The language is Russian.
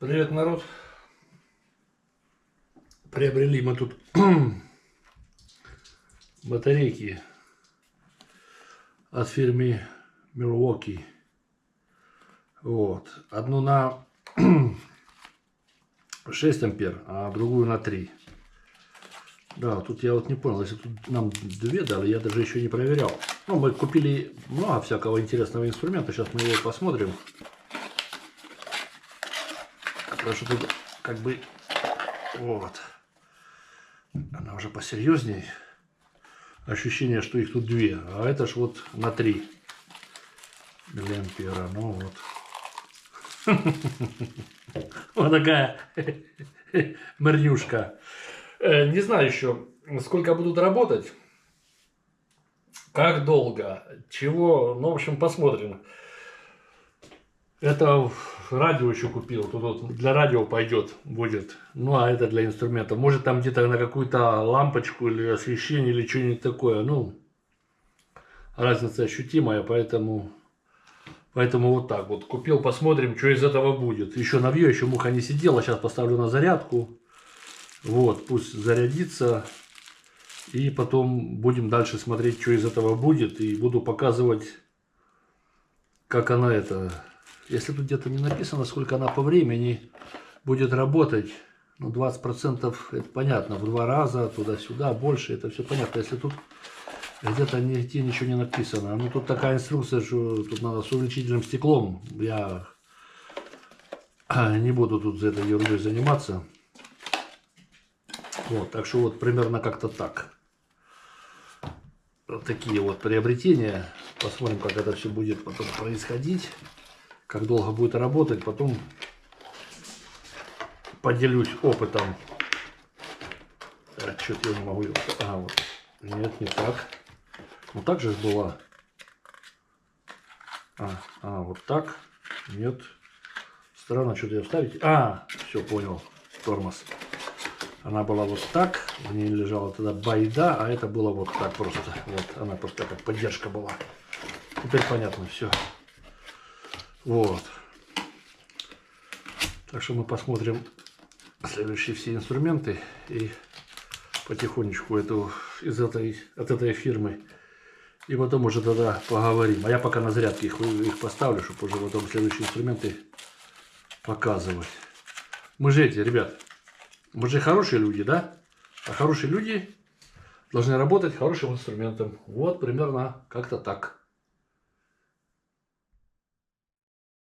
Привет, народ. Приобрели мы тут батарейки от фирмы Milwaukee. Вот. Одну на 6 ампер, а другую на 3. Да, тут я вот не понял, если тут нам 2 дали, я даже еще не проверял. Ну, мы купили много всякого интересного инструмента, сейчас мы его посмотрим. Потому что тут как бы вот. Она уже посерьезней. Ощущение, что их тут 2. А это ж вот на 3 миллиампера. Ну вот. Вот такая морнюшка. Не знаю еще, сколько будут работать. Как долго. Чего. Ну, в общем, посмотрим. Это радио еще купил. Тут вот для радио пойдет, будет. Ну, а это для инструмента. Может, там где-то на какую-то лампочку или освещение, или что-нибудь такое. Ну, разница ощутимая, поэтому вот так вот. Купил, посмотрим, что из этого будет. Еще навью, еще муха не сидела. Сейчас поставлю на зарядку. Вот, пусть зарядится. И потом будем дальше смотреть, что из этого будет. И буду показывать, как она это... Если тут где-то не написано, сколько она по времени будет работать, ну 20% это понятно, в 2 раза, туда-сюда, больше, это все понятно. Если тут где-то нигде ничего не написано, ну тут такая инструкция, что тут надо с увеличительным стеклом, я не буду тут за этой ерундой заниматься. Вот, так что вот примерно как-то так. Вот такие вот приобретения. Посмотрим, как это все будет потом происходить. Как долго будет работать, потом поделюсь опытом. Так, что-то я не могу... А, вот. Нет, не так. Ну, так же была. Вот так. Нет. Странно, что-то я вставить. Все, понял. Тормоз. Она была вот так. В ней лежала тогда байда, а это было вот так просто. Вот, она просто как поддержка была. Теперь понятно все. Вот. Так что мы посмотрим следующие все инструменты и потихонечку от этой фирмы. И потом уже тогда поговорим. А я пока на зарядке их поставлю, чтобы уже потом следующие инструменты показывать. Мы же ребят, мы же хорошие люди, да? А хорошие люди должны работать хорошим инструментом. Вот примерно как-то так.